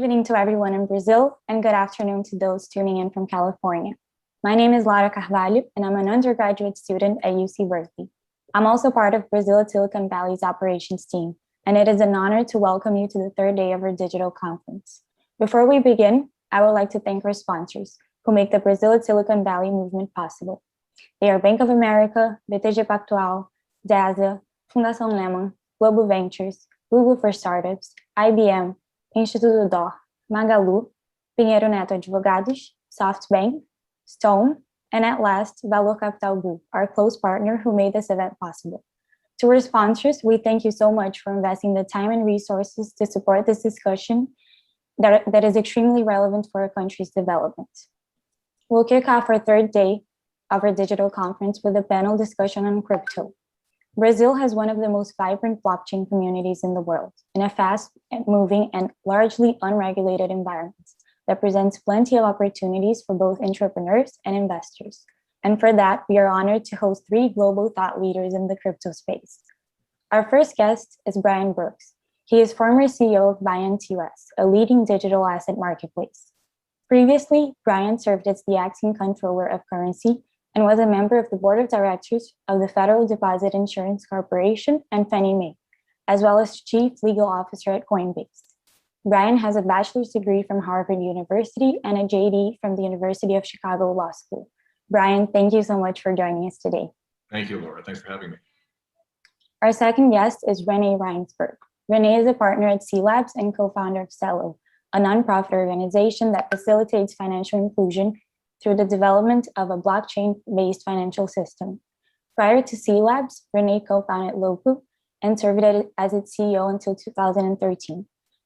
evening to everyone in Brazil, and good afternoon to those tuning in from California. My name is Laura Carvalho, and I'm an undergraduate student at UC Berkeley. I'm also part of Brazil at Silicon Valley's operations team, and it is an honor to welcome you to the third day of our digital conference. Before we begin, I would like to thank our sponsors, who make the Brazil at Silicon Valley movement possible. They are Bank of America, BTG Pactual, DASA, Fundação Lehman, Global Ventures, Google for Startups, IBM, Instituto DOR, Magalu, Pinheiro Neto Advogados, SoftBank, Stone, and at last, Valor Capital Group, our close partner who made this event possible. To our sponsors, we thank you so much for investing the time and resources to support this discussion that is extremely relevant for our country's development. We'll kick off our third day of our digital conference with a panel discussion on crypto. Brazil has one of the most vibrant blockchain communities in the world, in a fast-moving and largely unregulated environment that presents plenty of opportunities for both entrepreneurs and investors. And for that, we are honored to host three global thought leaders in the crypto space. Our first guest is Brian Brooks. He is former CEO of Binance US, a leading digital asset marketplace. Previously, Brian served as the acting controller of currency and was a member of the board of directors of the Federal Deposit Insurance Corporation and Fannie Mae, as well as chief legal officer at Coinbase. Brian has a bachelor's degree from Harvard University and a JD from the University of Chicago Law School. Brian, thank you so much for joining us today. Thank you, Laura. Thanks for having me. Our second guest is Rene Reinsberg. Rene is a partner at Celo and co-founder of Celo, a nonprofit organization that facilitates financial inclusion through the development of a blockchain-based financial system. Prior to Celo, Rene co-founded Lopu and served as its CEO until 2013.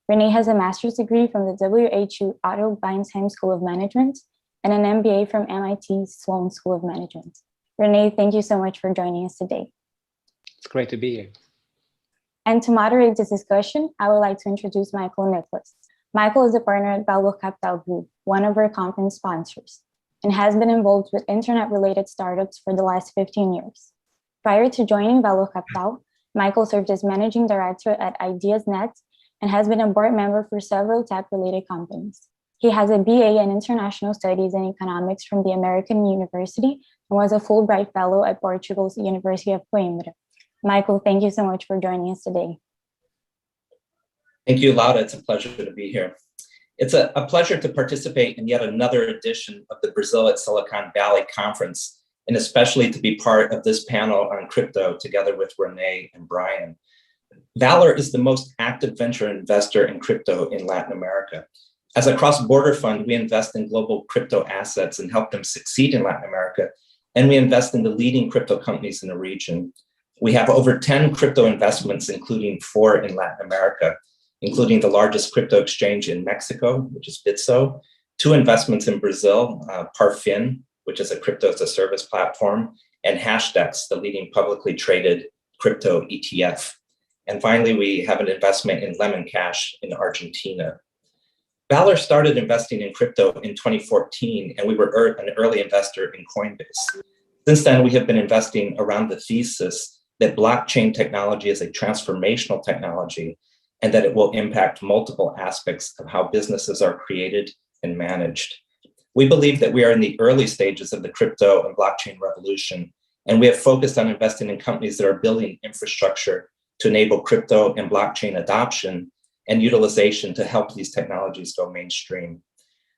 Rene has a master's degree from the WHU Otto Beinsheim School of Management and an MBA from MIT Sloan School of Management. Rene, thank you so much for joining us today. It's great to be here. And to moderate this discussion, I would like to introduce Michael Nicklas. Michael is a partner at Valor Capital Group, one of our conference sponsors, and has been involved with internet-related startups for the last 15 years. Prior to joining Valor Capital, Michael served as managing director at IdeasNet and has been a board member for several tech-related companies. He has a BA in International Studies and Economics from the American University and was a Fulbright Fellow at Portugal's University of Coimbra. Michael, thank you so much for joining us today. Thank you, Laura. It's a pleasure to be here. It's a pleasure to participate in yet another edition of the Brazil at Silicon Valley conference, and especially to be part of this panel on crypto together with Rene and Brian. Valor is the most active venture investor in crypto in Latin America. As a cross-border fund, we invest in global crypto assets and help them succeed in Latin America, and we invest in the leading crypto companies in the region. We have over 10 crypto investments, including 4 in Latin America, including the largest crypto exchange in Mexico, which is Bitso, 2 investments in Brazil, Parfin, which is a crypto as a service platform, and Hashdex, the leading publicly traded crypto ETF. And finally, we have an investment in Lemon Cash in Argentina. Valor started investing in crypto in 2014, and we were an early investor in Coinbase. Since then, we have been investing around the thesis that blockchain technology is a transformational technology and that it will impact multiple aspects of how businesses are created and managed. We believe that we are in the early stages of the crypto and blockchain revolution, and we have focused on investing in companies that are building infrastructure to enable crypto and blockchain adoption and utilization to help these technologies go mainstream.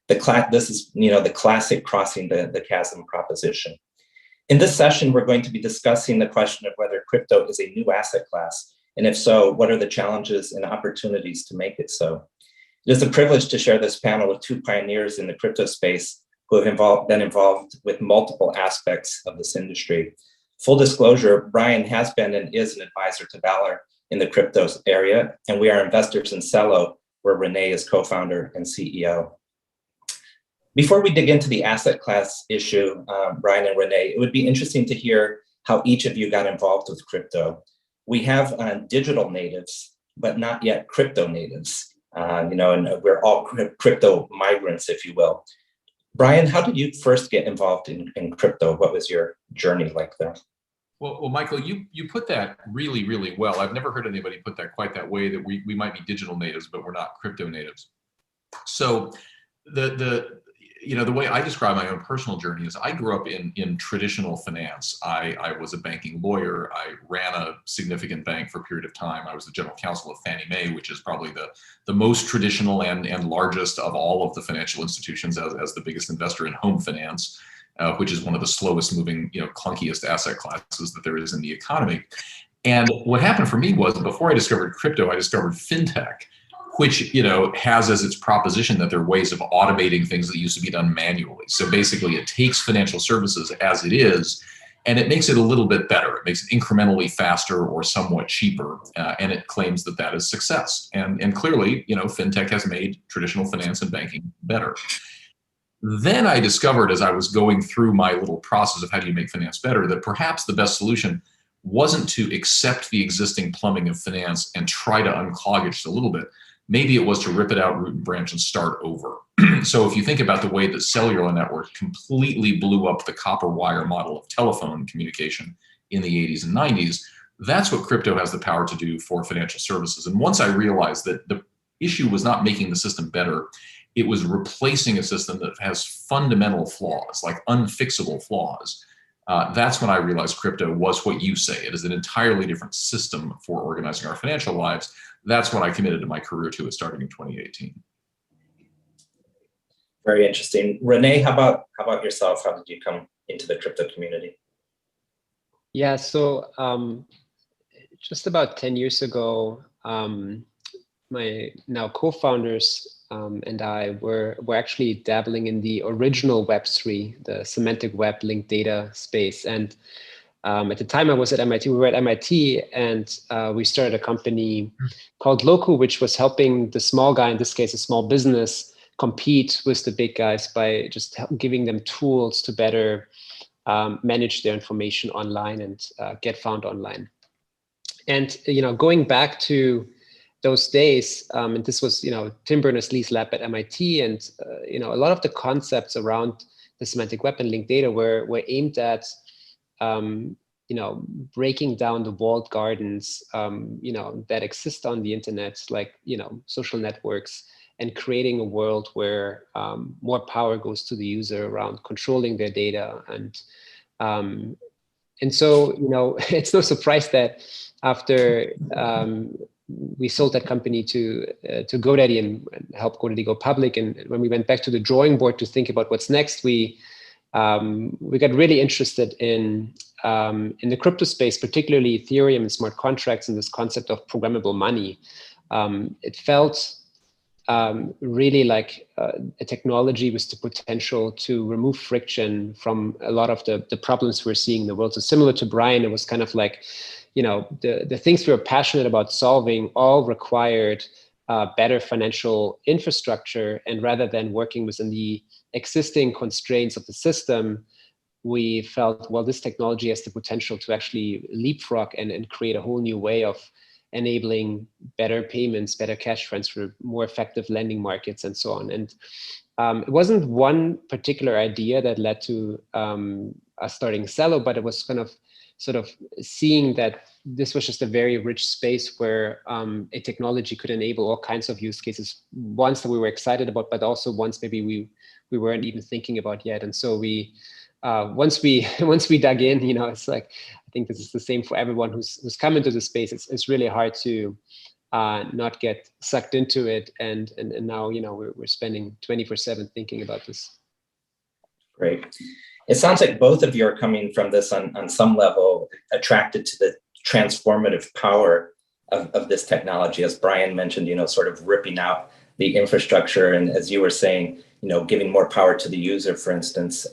This is the classic crossing the chasm proposition. In this session, we're going to be discussing the question of whether crypto is a new asset class, and if so, what are the challenges and opportunities to make it so? It is a privilege to share this panel with 2 pioneers in the crypto space who have been involved with multiple aspects of this industry. Full disclosure, Brian has been and is an advisor to Valor in the crypto area, and we are investors in Celo, where Rene is co-founder and CEO. Before we dig into the asset class issue, Brian and Rene, it would be interesting to hear how each of you got involved with crypto. We have digital natives, but not yet crypto natives, and we're all crypto migrants, if you will. Brian, how did you first get involved in crypto? What was your journey like there? Well, Michael, you put that really, really well. I've never heard anybody put that quite that way, that we might be digital natives, but we're not crypto natives. So the way I describe my own personal journey is I grew up in traditional finance. I was a banking lawyer. I ran a significant bank for a period of time. I was the general counsel of Fannie Mae, which is probably the most traditional and largest of all of the financial institutions as the biggest investor in home finance, which is one of the slowest moving, clunkiest asset classes that there is in the economy. And what happened for me was before I discovered crypto, I discovered fintech, which has as its proposition that there are ways of automating things that used to be done manually. So basically it takes financial services as it is, and it makes it a little bit better. It makes it incrementally faster or somewhat cheaper, and it claims that that is success. And clearly, fintech has made traditional finance and banking better. Then I discovered as I was going through my little process of how do you make finance better, that perhaps the best solution wasn't to accept the existing plumbing of finance and try to unclog it just a little bit. Maybe it was to rip it out root and branch and start over. So if you think about the way that cellular network completely blew up the copper wire model of telephone communication in the 80s and 90s, that's what crypto has the power to do for financial services. And once I realized that the issue was not making the system better, it was replacing a system that has fundamental flaws, like unfixable flaws. That's when I realized crypto was what you say. It is an entirely different system for organizing our financial lives. That's what I committed to my career to, starting in 2018. Very interesting. Rene, how about yourself? How did you come into the crypto community? Yeah, so just about 10 years ago, my now co-founders and I were actually dabbling in the original Web3, the semantic web linked data space. And at the time I was at MIT, we were at MIT, and we started a company called Loku, which was helping the small guy, in this case, a small business, compete with the big guys by just giving them tools to better manage their information online and get found online. And, going back to those days, and this was, Tim Berners-Lee's lab at MIT, and, a lot of the concepts around the semantic web and linked data were aimed at, breaking down the walled gardens, that exist on the internet, like, social networks, and creating a world where more power goes to the user around controlling their data. And so, it's no surprise that after we sold that company to GoDaddy and helped GoDaddy go public, and when we went back to the drawing board to think about what's next, we got really interested in the crypto space, particularly Ethereum and smart contracts and this concept of programmable money. It felt really like a technology with the potential to remove friction from a lot of the problems we're seeing in the world. So similar to Brian, it was kind of like, the things we were passionate about solving all required better financial infrastructure. And rather than working within the existing constraints of the system, we felt, well, this technology has the potential to actually leapfrog and create a whole new way of enabling better payments, better cash transfer, more effective lending markets, and so on. And it wasn't one particular idea that led to us starting Celo, but it was kind of sort of seeing that this was just a very rich space where a technology could enable all kinds of use cases, ones that we were excited about, but also ones maybe we weren't even thinking about yet. And so we once we dug in, it's like, I think this is the same for everyone who's come into the space. It's really hard to not get sucked into it, and now we're spending 24/7 thinking about this. Great. It sounds like both of you are coming from this on some level attracted to the transformative power of this technology, as Brian mentioned, sort of ripping out the infrastructure, and as you were saying, giving more power to the user, for instance.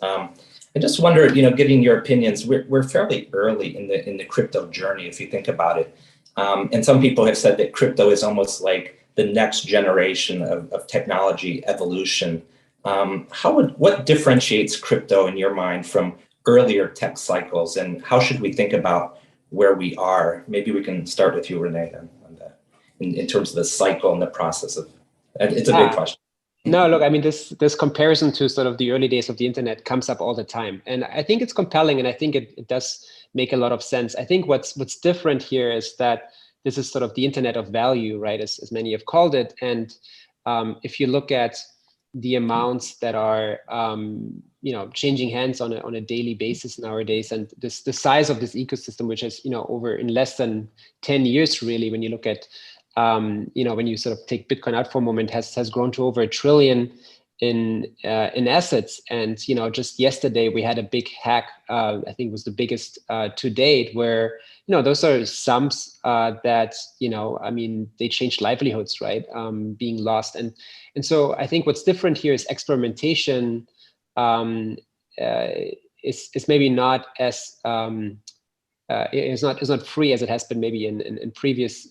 I just wonder, getting your opinions, we're fairly early in the crypto journey, if you think about it. And some people have said that crypto is almost like the next generation of technology evolution. What differentiates crypto in your mind from earlier tech cycles, and how should we think about where we are? Maybe we can start with you, Rene, on that, in terms of the cycle and the process of, it's a big question. No, look, I mean, this comparison to sort of the early days of the internet comes up all the time. And I think it's compelling, and I think it does make a lot of sense. I think what's different here is that this is sort of the internet of value, right, as many have called it. And if you look at the amounts that are changing hands on a daily basis nowadays, and the size of this ecosystem, which has over in less than 10 years really, when you look at when you sort of take Bitcoin out for a moment, has grown to over $1 trillion in assets. And just yesterday we had a big hack, I think was the biggest to date, where those are sums that they changed livelihoods, right, being lost. And so I think what's different here is experimentation is maybe not as is not free as it has been maybe in previous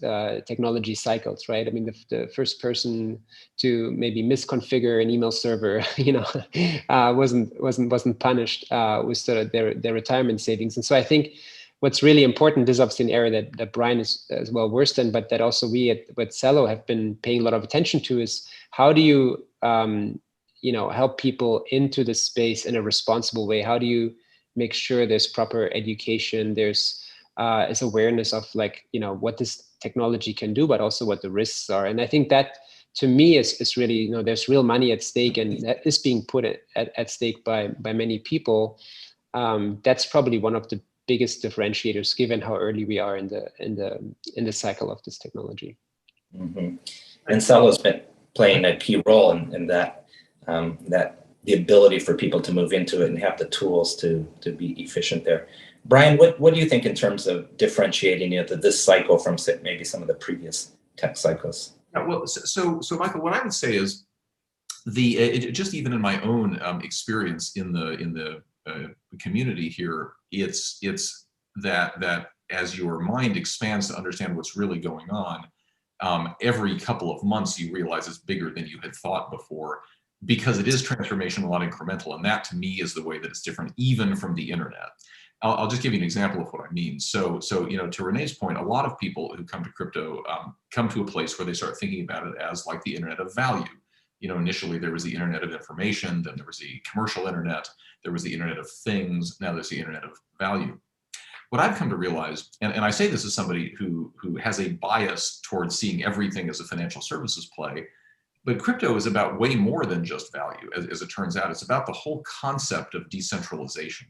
technology cycles, right? I mean, the first person to maybe misconfigure an email server, wasn't punished with sort of their retirement savings. And so I think what's really important is obviously an area that Brian is as well versed in, but that also we at Celo have been paying a lot of attention to, is how do you help people into this space in a responsible way? How do you make sure there's proper education, there's awareness of what this technology can do, but also what the risks are. And I think that to me is really, there's real money at stake, and that is being put at stake by many people. That's probably one of the biggest differentiators, given how early we are in the cycle of this technology. Mm-hmm. And Celo's been playing a key role in that, the ability for people to move into it and have the tools to be efficient there. Brian, what do you think in terms of differentiating this cycle from maybe some of the previous tech cycles? Yeah, well, so Michael, what I would say is just even in my own experience in the community here, it's that as your mind expands to understand what's really going on, every couple of months you realize it's bigger than you had thought before, because it is transformational and incremental. And that to me is the way that it's different, even from the internet. I'll just give you an example of what I mean. So to Rene's point, a lot of people who come to crypto come to a place where they start thinking about it as like the internet of value. Initially there was the internet of information, then there was the commercial internet, there was the internet of things, now there's the internet of value. What I've come to realize, and I say this as somebody who has a bias towards seeing everything as a financial services play, but crypto is about way more than just value, as it turns out. It's about the whole concept of decentralization.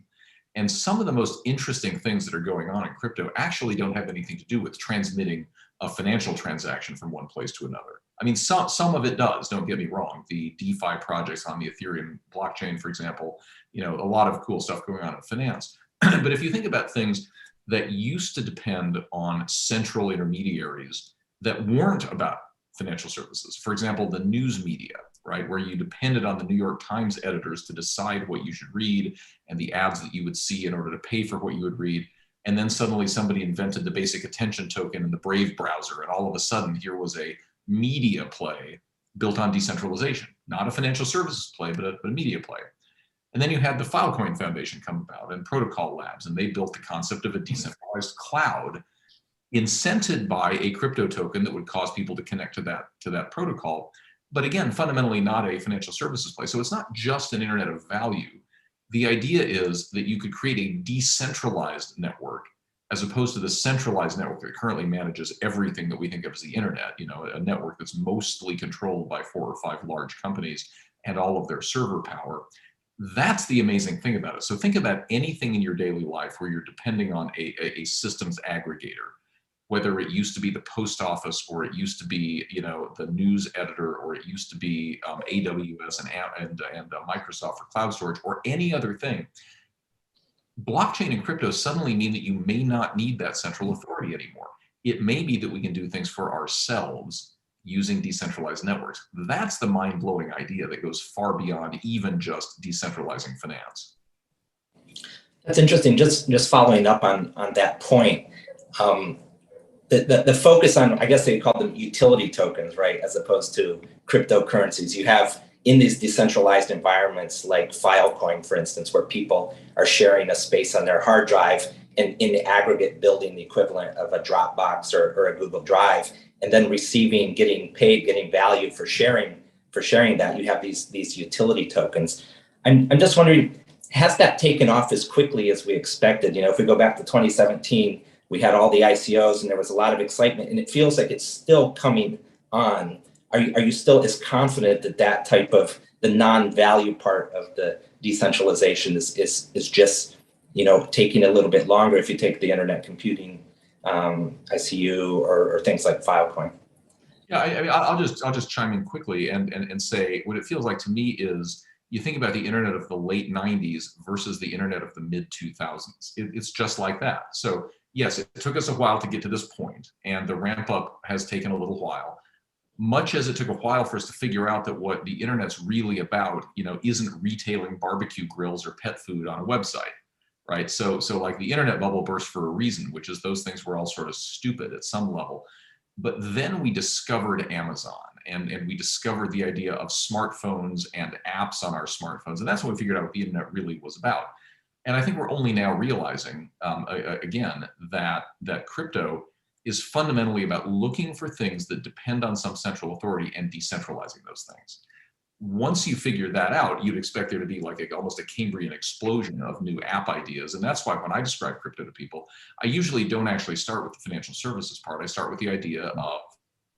And some of the most interesting things that are going on in crypto actually don't have anything to do with transmitting a financial transaction from one place to another. I mean, some of it does, don't get me wrong. The DeFi projects on the Ethereum blockchain, for example, a lot of cool stuff going on in finance. But if you think about things that used to depend on central intermediaries that weren't about financial services, for example, the news media, right, where you depended on the New York Times editors to decide what you should read and the ads that you would see in order to pay for what you would read. And then suddenly somebody invented the basic attention token in the Brave browser. And all of a sudden here was a media play built on decentralization, not a financial services play, but a media play. And then you had the Filecoin Foundation come about and Protocol Labs, and they built the concept of a decentralized cloud incented by a crypto token that would cause people to connect to that protocol. But again, fundamentally not a financial services play. So it's not just an internet of value. The idea is that you could create a decentralized network as opposed to the centralized network that currently manages everything that we think of as the internet, a network that's mostly controlled by 4 or 5 large companies and all of their server power. That's the amazing thing about it. So think about anything in your daily life where you're depending on a systems aggregator, whether it used to be the post office, or it used to be, the news editor, or it used to be AWS and Microsoft for cloud storage, or any other thing. Blockchain and crypto suddenly mean that you may not need that central authority anymore. It may be that we can do things for ourselves using decentralized networks. That's the mind-blowing idea that goes far beyond even just decentralizing finance. That's interesting. Just following up on that point. The focus on, I guess they call them utility tokens, right, as opposed to cryptocurrencies. You have in these decentralized environments like Filecoin, for instance, where people are sharing a space on their hard drive and in the aggregate building the equivalent of a Dropbox or a Google Drive, and then receiving, getting paid, getting value for sharing that. You have these utility tokens. I'm just wondering, has that taken off as quickly as we expected? If we go back to 2017, we had all the ICOs and there was a lot of excitement, and it feels like it's still coming on. are you still as confident that that type of the non-value part of the decentralization is just, you know, taking a little bit longer if you take the internet computing ICU or things like Filecoin? Yeah, I mean, I'll just chime in quickly and say what it feels like to me is you think about the internet of the late 90s versus the internet of the mid 2000s. It's just like that. So yes, it took us a while to get to this point, and the ramp up has taken a little while. Much as it took a while for us to figure out that what the internet's really about, you know, isn't retailing barbecue grills or pet food on a website, right? So like the internet bubble burst for a reason, which is those things were all sort of stupid at some level. But then we discovered Amazon, and we discovered the idea of smartphones and apps on our smartphones. And that's when we figured out what the internet really was about. And I think we're only now realizing, again, that crypto is fundamentally about looking for things that depend on some central authority and decentralizing those things. Once you figure that out, you'd expect there to be like almost a Cambrian explosion of new app ideas. And that's why when I describe crypto to people, I usually don't actually start with the financial services part. I start with the idea of,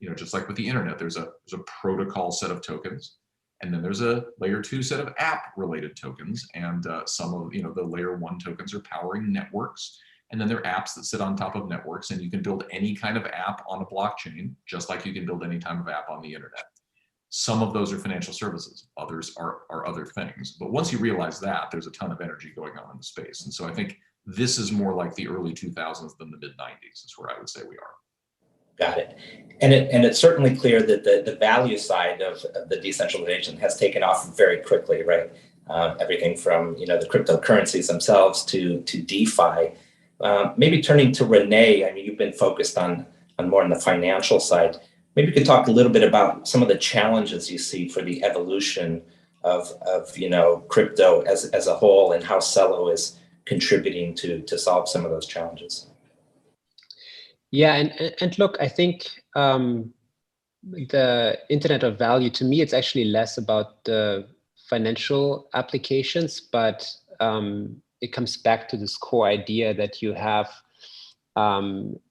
you know, just like with the internet, there's a protocol set of tokens, and then there's a layer 2 set of app related tokens. And some of, you know, the layer 1 tokens are powering networks. And then there are apps that sit on top of networks, and you can build any kind of app on a blockchain, just like you can build any type of app on the internet. Some of those are financial services, others are other things. But once you realize that, there's a ton of energy going on in the space. And so I think this is more like the early 2000s than the mid 90s is where I would say we are. Got it. And it's certainly clear that the value side of the decentralization has taken off very quickly, right? Everything from, you know, the cryptocurrencies themselves to DeFi. Maybe turning to Rene, I mean, you've been focused on more on the financial side. Maybe you could talk a little bit about some of the challenges you see for the evolution of you know, crypto as a whole, and how Celo is contributing to solve some of those challenges. Yeah, and look, I think the Internet of Value, to me, it's actually less about the financial applications, but it comes back to this core idea that you have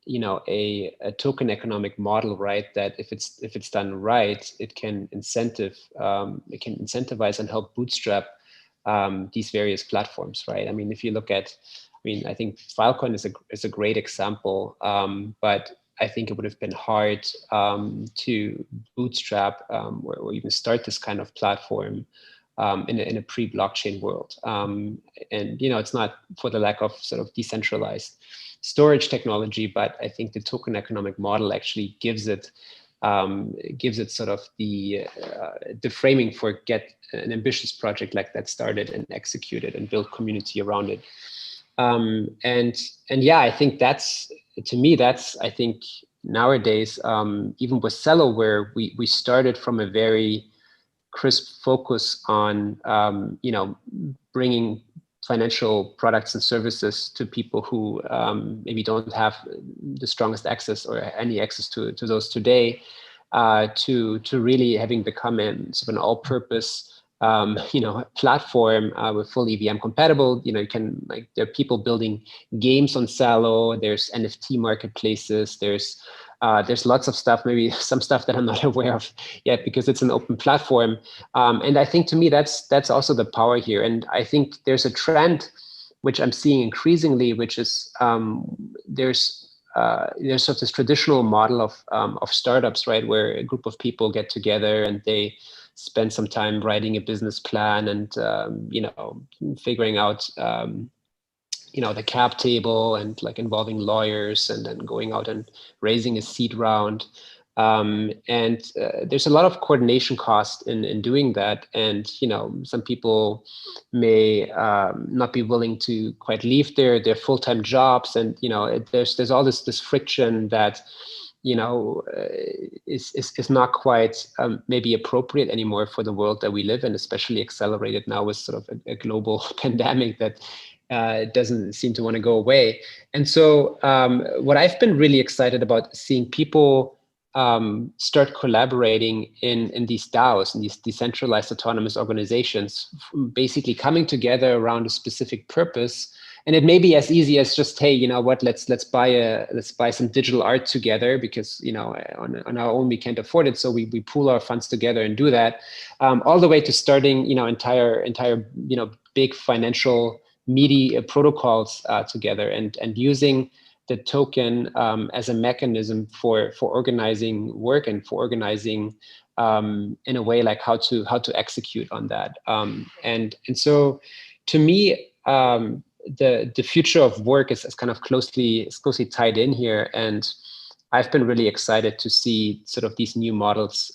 you know, a token economic model, right? That if it's done right, it can incentivize and help bootstrap these various platforms, right? I mean, if you look at, I think Filecoin is a great example, but I think it would have been hard to bootstrap or even start this kind of platform in a pre-blockchain world. And you know, it's not for the lack of sort of decentralized storage technology, but I think the token economic model actually gives it sort of the framing for get an ambitious project like that started and executed and build community around it. And yeah, I think that's, to me, that's, I think nowadays, even with Celo, where we started from a very crisp focus on, you know, bringing financial products and services to people who maybe don't have the strongest access or any access to those today, to really having become a sort of an all-purpose you know, platform with full EVM compatible. You know, you can, like, there are people building games on Celo. There's NFT marketplaces. There's lots of stuff, maybe some stuff that I'm not aware of yet because it's an open platform. And I think, to me, that's also the power here. And I think there's a trend which I'm seeing increasingly, which is there's sort of this traditional model of startups, right, where a group of people get together and they spend some time writing a business plan and you know, figuring out you know, the cap table and like involving lawyers and then going out and raising a seed round. And there's a lot of coordination cost in doing that. And, you know, some people may not be willing to quite leave their full-time jobs. And, you know, there's all this friction that, you know, is not quite maybe appropriate anymore for the world that we live in, especially accelerated now with sort of a global pandemic that doesn't seem to want to go away. And so what I've been really excited about, seeing people start collaborating in these DAOs, in these decentralized autonomous organizations, basically coming together around a specific purpose And it may be as easy as just, hey, you know what, let's buy some digital art together because, you know, on our own we can't afford it, so we pool our funds together and do that, all the way to starting, you know, entire you know, big financial meaty protocols together, and using the token as a mechanism for organizing work and for organizing in a way like how to execute on that. And so to me, the future of work is kind of closely tied in here, and I've been really excited to see sort of these new models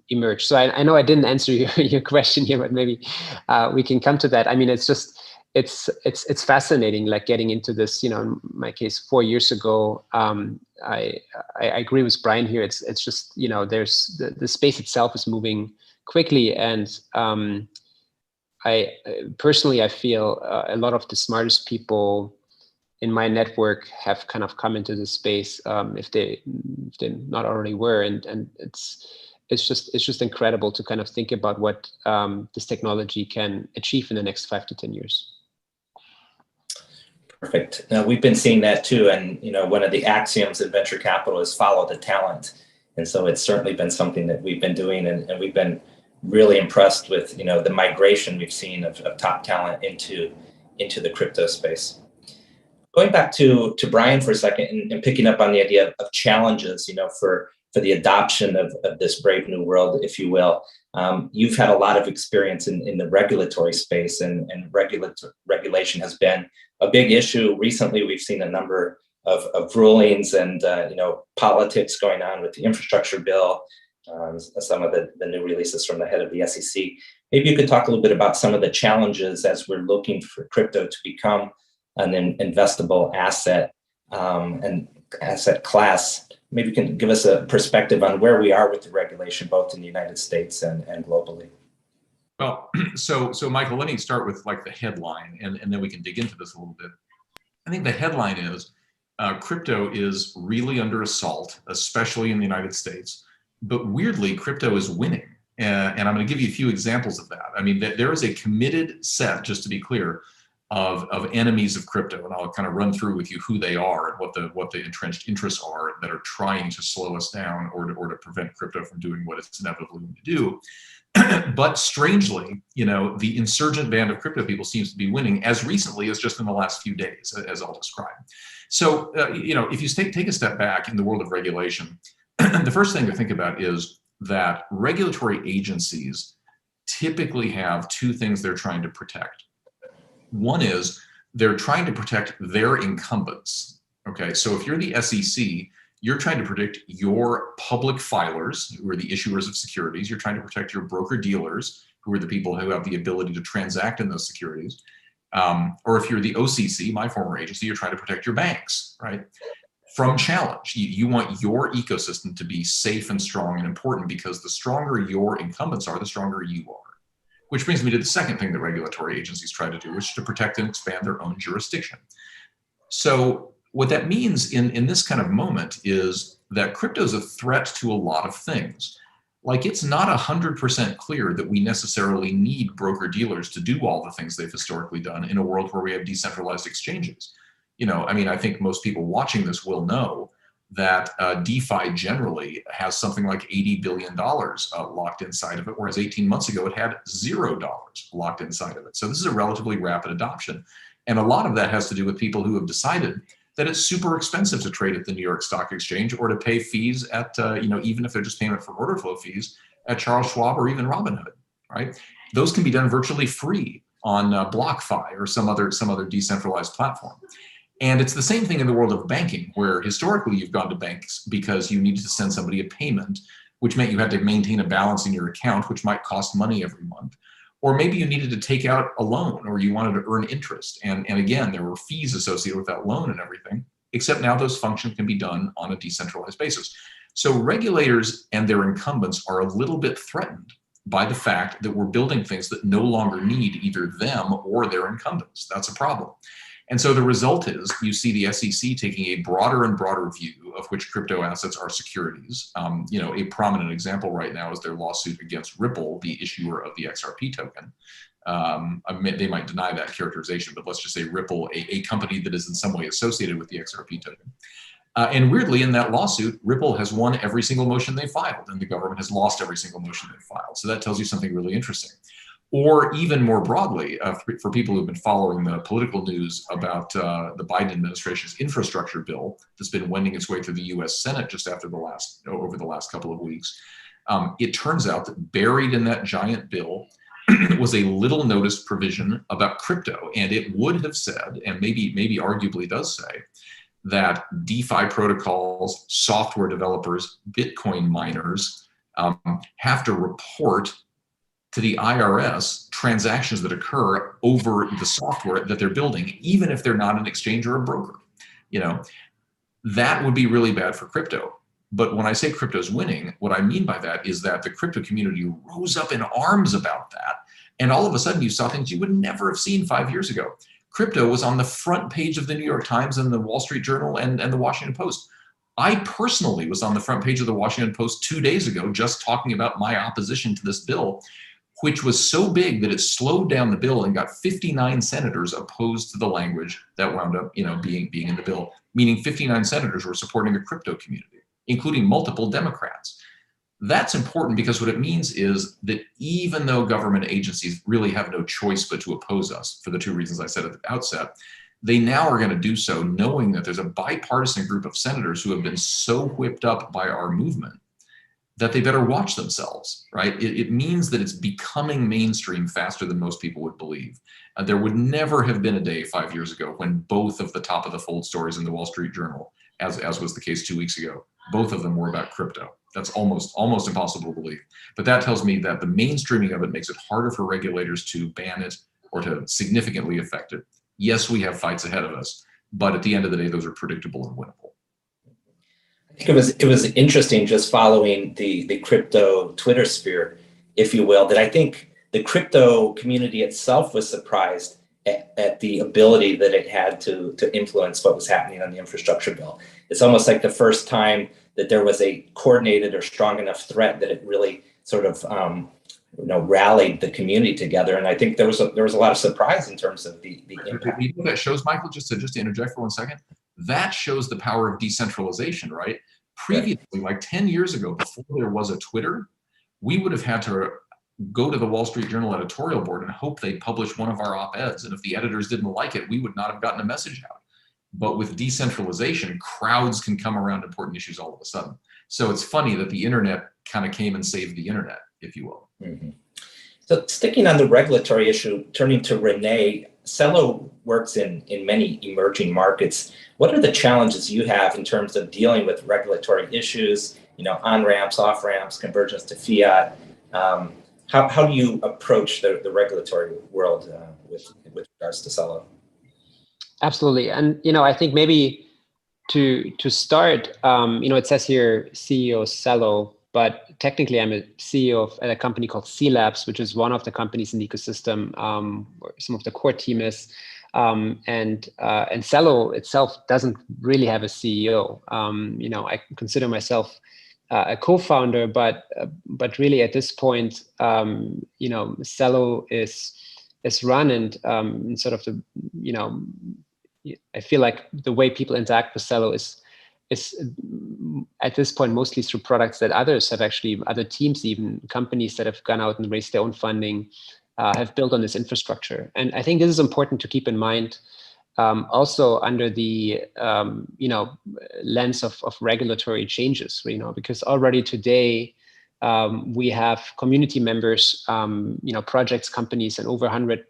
emerge. So I know I didn't answer your question here, but maybe we can come to that. I mean, it's just it's fascinating, like getting into this. You know, in my case, 4 years ago, I agree with Brian here. It's just, you know, there's the space itself is moving quickly, and I personally feel a lot of the smartest people in my network have kind of come into this space, if they not already were, and it's just incredible to kind of think about what this technology can achieve in the next 5 to 10 years. Perfect. Now, we've been seeing that too, and you know, one of the axioms in venture capital is follow the talent, and so it's certainly been something that we've been doing, and we've been really impressed with, you know, the migration we've seen of top talent into the crypto space. Going back to Brian for a second, and picking up on the idea of challenges, you know, for the adoption of this brave new world, if you will. You've had a lot of experience in the regulatory space, and regulation has been a big issue. Recently, we've seen a number of rulings and you know, politics going on with the infrastructure bill, some of the new releases from the head of the SEC. Maybe you could talk a little bit about some of the challenges as we're looking for crypto to become an investable asset and asset class. Maybe you can give us a perspective on where we are with the regulation, both in the United States and globally. Well, so Michael, let me start with like the headline, and then we can dig into this a little bit. I think the headline is crypto is really under assault, especially in the United States. But weirdly, crypto is winning. And I'm going to give you a few examples of that. I mean, there is a committed set, just to be clear, of enemies of crypto, and I'll kind of run through with you who they are and what the entrenched interests are that are trying to slow us down or to prevent crypto from doing what it's inevitably going to do. But strangely, you know, the insurgent band of crypto people seems to be winning as recently as just in the last few days, as I'll describe. So, you know, if you take a step back in the world of regulation, the first thing to think about is that regulatory agencies typically have two things they're trying to protect. One is they're trying to protect their incumbents. Okay, so if you're the SEC, you're trying to protect your public filers, who are the issuers of securities. You're trying to protect your broker dealers, who are the people who have the ability to transact in those securities. Or if you're the OCC, my former agency, you're trying to protect your banks, right? From challenge. You want your ecosystem to be safe and strong and important, because the stronger your incumbents are, the stronger you are. Which brings me to the second thing that regulatory agencies try to do, which is to protect and expand their own jurisdiction. So what that means in this kind of moment is that crypto is a threat to a lot of things. Like, it's not 100% clear that we necessarily need broker dealers to do all the things they've historically done in a world where we have decentralized exchanges. You know, I mean, I think most people watching this will know that DeFi generally has something like $80 billion locked inside of it, whereas 18 months ago it had $0 locked inside of it. So this is a relatively rapid adoption. And a lot of that has to do with people who have decided that it's super expensive to trade at the New York Stock Exchange or to pay fees at, you know, even if they're just payment for order flow fees at Charles Schwab or even Robinhood, right? Those can be done virtually free on BlockFi or some other decentralized platform. And it's the same thing in the world of banking, where historically you've gone to banks because you needed to send somebody a payment, which meant you had to maintain a balance in your account, which might cost money every month. Or maybe you needed to take out a loan, or you wanted to earn interest. And again, there were fees associated with that loan and everything, except now those functions can be done on a decentralized basis. So regulators and their incumbents are a little bit threatened by the fact that we're building things that no longer need either them or their incumbents. That's a problem. And so the result is you see the SEC taking a broader and broader view of which crypto assets are securities. A prominent example right now is their lawsuit against Ripple, the issuer of the XRP token. They might deny that characterization, but let's just say Ripple, a company that is in some way associated with the XRP token. And weirdly, in that lawsuit, Ripple has won every single motion they filed, and the government has lost every single motion they filed. So that tells you something really interesting. Or even more broadly, for people who've been following the political news about the Biden administration's infrastructure bill that's been wending its way through the U.S. Senate just after over the last couple of weeks, it turns out that buried in that giant bill was a little noticed provision about crypto, and it would have said, and maybe arguably does say, that DeFi protocols, software developers, Bitcoin miners have to report to the IRS transactions that occur over the software that they're building, even if they're not an exchange or a broker. That would be really bad for crypto. But when I say crypto's winning, what I mean by that is that the crypto community rose up in arms about that. And all of a sudden you saw things you would never have seen 5 years ago. Crypto was on the front page of the New York Times and the Wall Street Journal and the Washington Post. I personally was on the front page of the Washington Post 2 days ago, just talking about my opposition to this bill, which was so big that it slowed down the bill and got 59 senators opposed to the language that wound up, being in the bill, meaning 59 senators were supporting the crypto community, including multiple Democrats. That's important because what it means is that even though government agencies really have no choice but to oppose us for the two reasons I said at the outset, they now are going to do so knowing that there's a bipartisan group of senators who have been so whipped up by our movement that they better watch themselves, right? It means that it's becoming mainstream faster than most people would believe. There would never have been a day 5 years ago when both of the top of the fold stories in the Wall Street Journal, as was the case 2 weeks ago, both of them were about crypto. That's almost impossible to believe. But that tells me that the mainstreaming of it makes it harder for regulators to ban it or to significantly affect it. Yes, we have fights ahead of us, but at the end of the day, those are predictable and winnable. I think it was interesting just following the crypto Twitter sphere, if you will, that I think the crypto community itself was surprised at the ability that it had to influence what was happening on the infrastructure bill. It's almost like the first time that there was a coordinated or strong enough threat that it really sort of rallied the community together. And I think there was a lot of surprise in terms of the impact. You know that shows, Michael, just to interject for 1 second, that shows the power of decentralization, right? Previously, like 10 years ago, before there was a Twitter, we would have had to go to the Wall Street Journal editorial board and hope they publish one of our op-eds. And if the editors didn't like it, we would not have gotten a message out. But with decentralization, crowds can come around important issues all of a sudden. So it's funny that the internet kind of came and saved the internet, if you will. Mm-hmm. So sticking on the regulatory issue, turning to Rene, Celo works in many emerging markets. What are the challenges you have in terms of dealing with regulatory issues, on-ramps, off-ramps, convergence to fiat? How do you approach the regulatory world with regards to Celo? Absolutely. And, I think maybe to start, it says here CEO Celo, but technically I'm a CEO at a company called C-Labs, which is one of the companies in the ecosystem where some of the core team is. And Celo itself doesn't really have a CEO. I consider myself a co-founder, but really at this point, Celo is run and sort of the, I feel like the way people interact with Celo is at this point mostly through products that other teams, even companies that have gone out and raised their own funding, have built on this infrastructure. And I think this is important to keep in mind, also under the lens of regulatory changes, because already today we have community members, projects, companies in over 100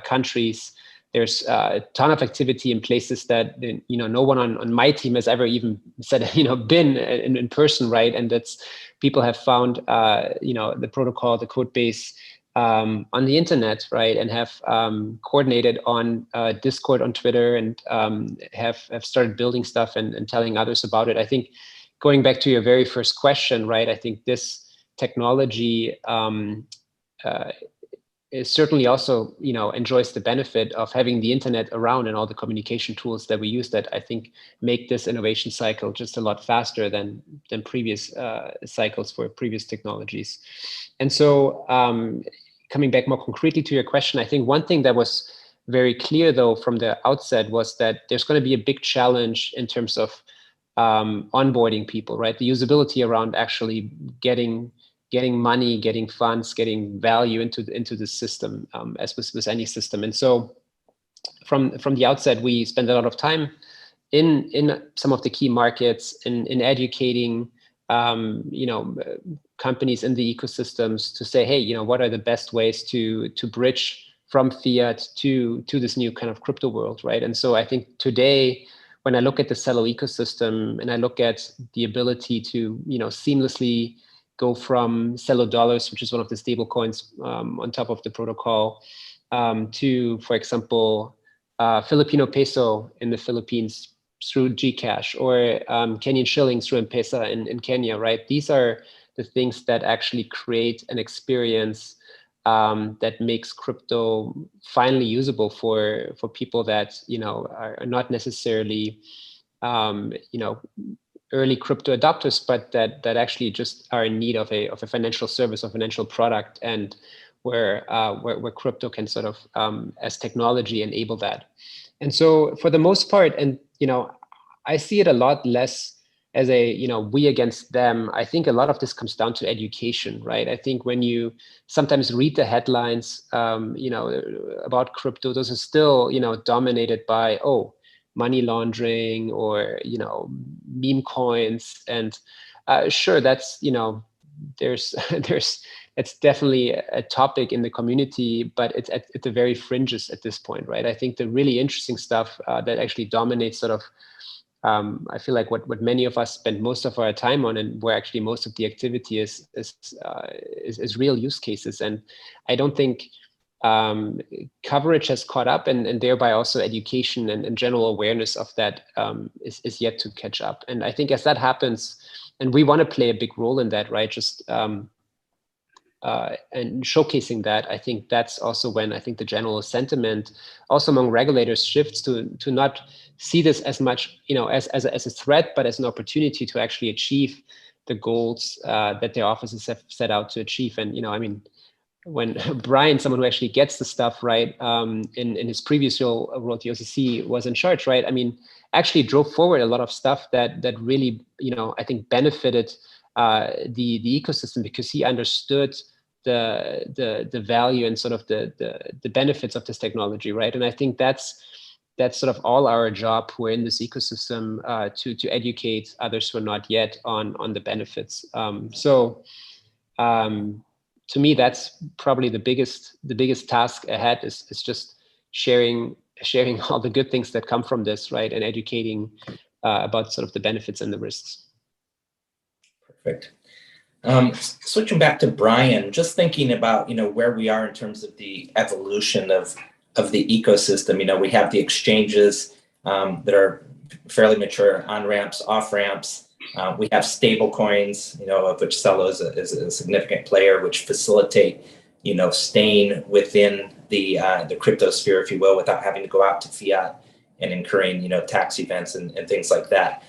countries. There's a ton of activity in places that no one on my team has ever even said been in person, right? And that's people have found the protocol, the code base on the internet, right? And have coordinated on Discord, on Twitter, and have started building stuff and telling others about it. I think going back to your very first question, right? I think this technology it certainly also, enjoys the benefit of having the internet around and all the communication tools that we use that I think make this innovation cycle just a lot faster than previous cycles for previous technologies. And so coming back more concretely to your question, I think one thing that was very clear though from the outset was that there's going to be a big challenge in terms of onboarding people, right? The usability around actually getting money, getting funds, getting value into the system, as with any system. And so from the outset, we spend a lot of time in some of the key markets in educating companies in the ecosystems to say, hey, what are the best ways to bridge from fiat to this new kind of crypto world, right? And so I think today, when I look at the Celo ecosystem and I look at the ability to seamlessly go from Celo dollars, which is one of the stable coins on top of the protocol, to, for example, Filipino peso in the Philippines through Gcash, or Kenyan shillings through M-Pesa in Kenya, right? These are the things that actually create an experience that makes crypto finally usable for people that are not necessarily early crypto adopters, but that actually just are in need of a financial service or financial product, and where crypto can sort of as technology enable that. And so for the most part, and I see it a lot less as a we against them. I think a lot of this comes down to education, right? I think when you sometimes read the headlines about crypto, those are still dominated by money laundering or meme coins, and sure, that's there's it's definitely a topic in the community, but it's at the very fringes at this point, right? I think the really interesting stuff that actually dominates sort of I feel like what many of us spend most of our time on, and where actually most of the activity is real use cases. And I don't think coverage has caught up, and thereby also education and general awareness of that is yet to catch up. And I think as that happens, and we want to play a big role in that, right? Just and showcasing that, I think that's also when I think the general sentiment also among regulators shifts to not see this as much as a threat, but as an opportunity to actually achieve the goals that their offices have set out to achieve. And I mean, when Brian, someone who actually gets the stuff right, in his previous role at the OCC, was in charge, right? I mean, actually drove forward a lot of stuff that really, I think benefited the ecosystem, because he understood the value and sort of the benefits of this technology, right? And I think that's sort of all our job who are in this ecosystem to educate others who are not yet on the benefits. To me, that's probably the biggest task ahead is just sharing all the good things that come from this, right? And educating about sort of the benefits and the risks. Perfect. Switching back to Brian, just thinking about, where we are in terms of the evolution of the ecosystem. We have the exchanges that are fairly mature, on-ramps, off-ramps. We have stable coins, of which Celo is a significant player, which facilitate, staying within the crypto sphere, if you will, without having to go out to fiat and incurring, tax events and things like that.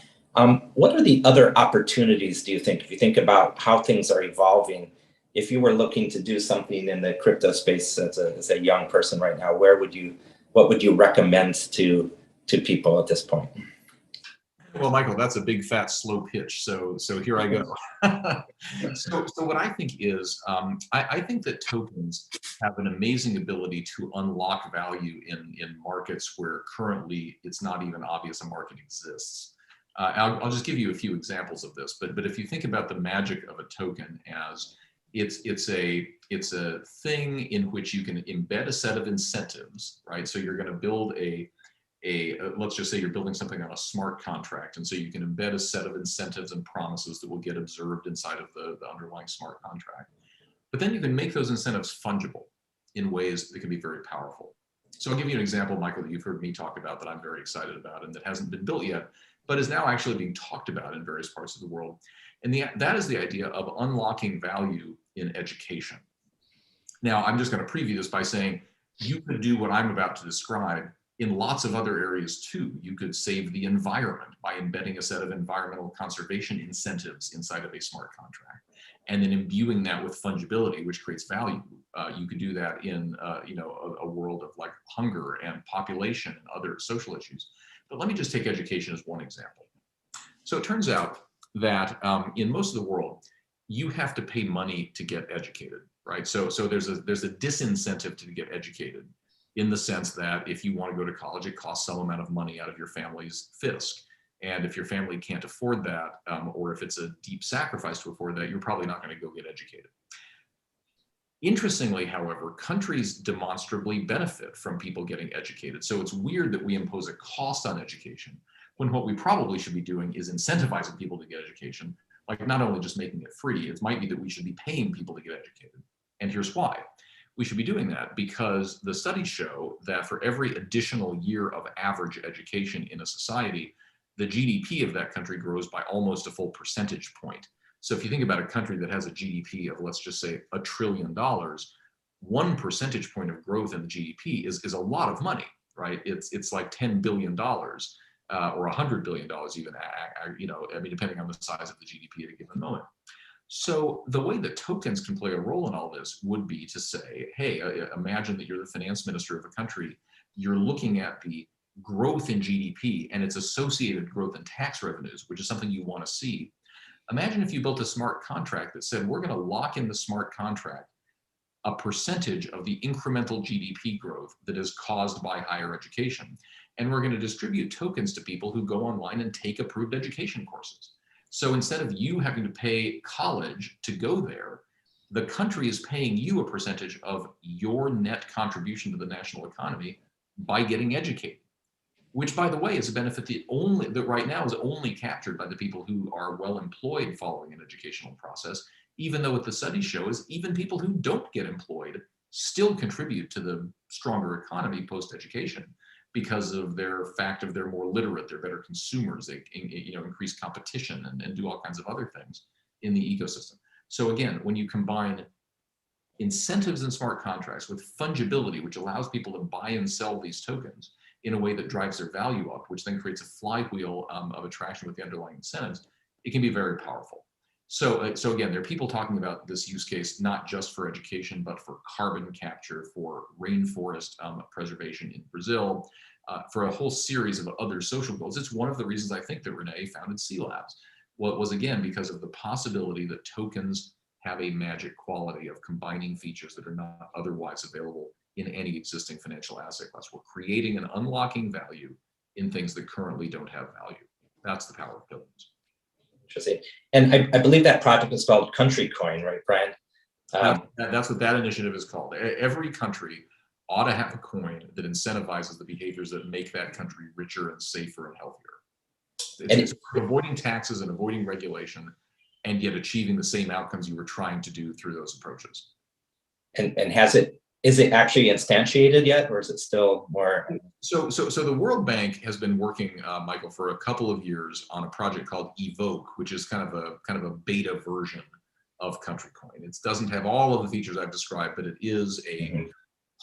What are the other opportunities, do you think, if you think about how things are evolving? If you were looking to do something in the crypto space as a young person right now, what would you recommend to people at this point? Well, Michael, that's a big, fat, slow pitch. So here I go. So what I think is, I think that tokens have an amazing ability to unlock value in markets where currently it's not even obvious a market exists. I'll just give you a few examples of this. But if you think about the magic of a token as it's a thing in which you can embed a set of incentives, right? So you're going to build let's just say you're building something on a smart contract. And so you can embed a set of incentives and promises that will get observed inside of the underlying smart contract. But then you can make those incentives fungible in ways that can be very powerful. So I'll give you an example, Michael, that you've heard me talk about that I'm very excited about and that hasn't been built yet, but is now actually being talked about in various parts of the world. And that is the idea of unlocking value in education. Now, I'm just going to preview this by saying you could do what I'm about to describe in lots of other areas too. You could save the environment by embedding a set of environmental conservation incentives inside of a smart contract, and then imbuing that with fungibility, which creates value. You could do that in a world of like hunger and population and other social issues. But let me just take education as one example. So it turns out that in most of the world, you have to pay money to get educated, right? So there's a disincentive to get educated, in the sense that if you want to go to college, it costs some amount of money out of your family's fisc. And if your family can't afford that, or if it's a deep sacrifice to afford that, you're probably not going to go get educated. Interestingly, however, countries demonstrably benefit from people getting educated. So it's weird that we impose a cost on education, when what we probably should be doing is incentivizing people to get education, like not only just making it free. It might be that we should be paying people to get educated. And here's why. We should be doing that because the studies show that for every additional year of average education in a society, the GDP of that country grows by almost a full percentage point. So if you think about a country that has a GDP of, let's just say, $1 trillion, 1 percentage point of growth in the GDP is a lot of money, right? It's like $10 billion or $100 billion even, depending on the size of the GDP at a given moment. So the way that tokens can play a role in all this would be to say, hey, imagine that you're the finance minister of a country. You're looking at the growth in GDP and its associated growth in tax revenues, which is something you want to see. Imagine if you built a smart contract that said, we're going to lock in the smart contract a percentage of the incremental GDP growth that is caused by higher education. And we're going to distribute tokens to people who go online and take approved education courses. So instead of you having to pay college to go there, the country is paying you a percentage of your net contribution to the national economy by getting educated, which, by the way, is a benefit that right now is only captured by the people who are well employed following an educational process, even though what the studies show is even people who don't get employed still contribute to the stronger economy post-education, because of their fact of they're more literate, they're better consumers, they increase competition and do all kinds of other things in the ecosystem. So again, when you combine incentives in smart contracts with fungibility, which allows people to buy and sell these tokens in a way that drives their value up, which then creates a flywheel of attraction with the underlying incentives, it can be very powerful. So again, there are people talking about this use case, not just for education, but for carbon capture, for rainforest preservation in Brazil, for a whole series of other social goals. It's one of the reasons I think that Rene founded Celo. Was again, because of the possibility that tokens have a magic quality of combining features that are not otherwise available in any existing financial asset class. We're creating and unlocking value in things that currently don't have value. That's the power of tokens. Interesting. And I believe that project is called Country Coin, right, Brian? That's what that initiative is called. Every country ought to have a coin that incentivizes the behaviors that make that country richer and safer and healthier. It's avoiding taxes and avoiding regulation, and yet achieving the same outcomes you were trying to do through those approaches. And is it actually instantiated yet, or is it still more? So the World Bank has been working, Michael, for a couple of years on a project called Evoke, which is kind of a beta version of Country Coin. It doesn't have all of the features I've described, but it is a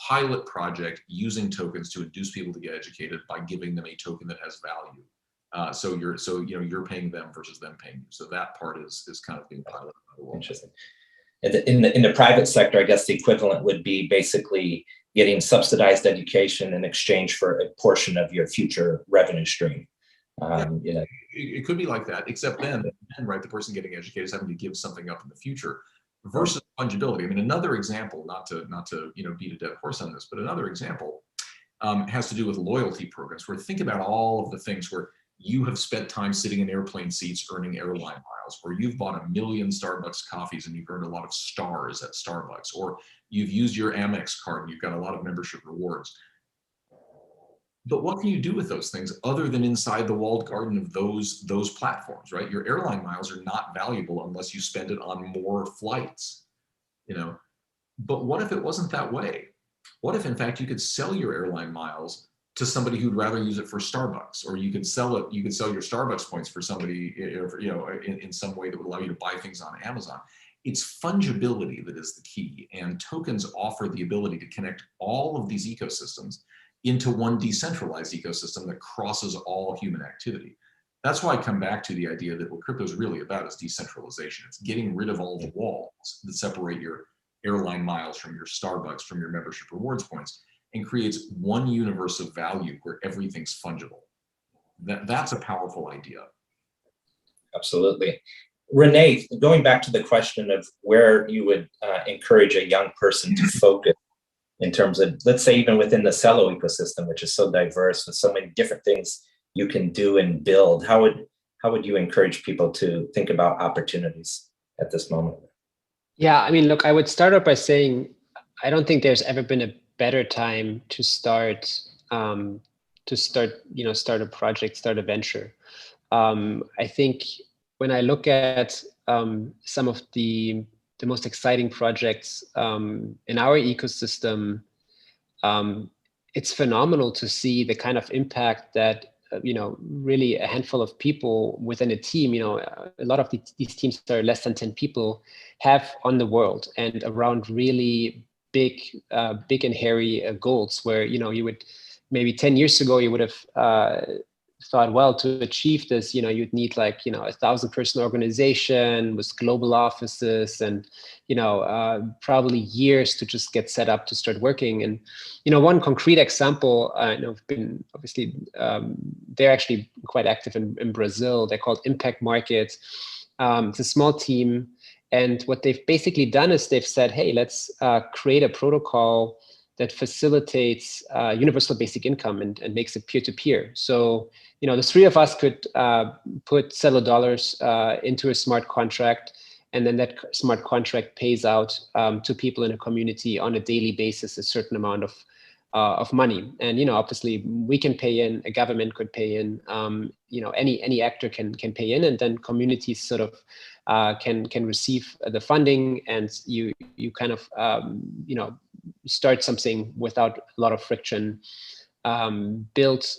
pilot project using tokens to induce people to get educated by giving them a token that has value. So you're paying them versus them paying you. So that part is kind of being piloted by the World Bank. Interesting. In the private sector, I guess the equivalent would be basically getting subsidized education in exchange for a portion of your future revenue stream. It could be like that, except then, right, the person getting educated is having to give something up in the future versus fungibility. I mean, another example, not to beat a dead horse on this, but another example has to do with loyalty programs, where think about all of the things where you have spent time sitting in airplane seats earning airline miles, or you've bought 1 million Starbucks coffees and you've earned a lot of stars at Starbucks, or you've used your Amex card and you've got a lot of membership rewards. But what can you do with those things other than inside the walled garden of those platforms, right? Your airline miles are not valuable unless you spend it on more flights, But what if it wasn't that way? What if, in fact, you could sell your airline miles to somebody who'd rather use it for Starbucks, or you could sell your Starbucks points for somebody, in some way that would allow you to buy things on Amazon. It's fungibility that is the key, and tokens offer the ability to connect all of these ecosystems into one decentralized ecosystem that crosses all human activity. That's why I come back to the idea that what crypto is really about is decentralization. It's getting rid of all the walls that separate your airline miles from your Starbucks, from your membership rewards points, and creates one universe of value where everything's fungible. That's a powerful idea. Absolutely. Rene, going back to the question of where you would encourage a young person to focus in terms of, let's say, even within the Celo ecosystem, which is so diverse with so many different things you can do and build, how would you encourage people to think about opportunities at this moment? Yeah, I mean, look, I would start out by saying I don't think there's ever been a better time to start start a project, start a venture. I think when I look at some of the most exciting projects in our ecosystem, it's phenomenal to see the kind of impact that really a handful of people within a team, a lot of these teams that are less than 10 people, have on the world and around really big and hairy goals where, you would maybe 10 years ago, you would have thought, well, to achieve this, you'd need like, 1,000-person organization with global offices and, probably years to just get set up to start working. And, one concrete example, I've been obviously, they're actually quite active in Brazil. They're called Impact Markets. It's a small team. And what they've basically done is they've said, hey, let's create a protocol that facilitates universal basic income and makes it peer-to-peer. So, the three of us could put Celo dollars into a smart contract, and then that smart contract pays out to people in a community on a daily basis a certain amount of money. And obviously we can pay in, a government could pay in, any actor can pay in, and then communities sort of can receive the funding, and you kind of start something without a lot of friction, built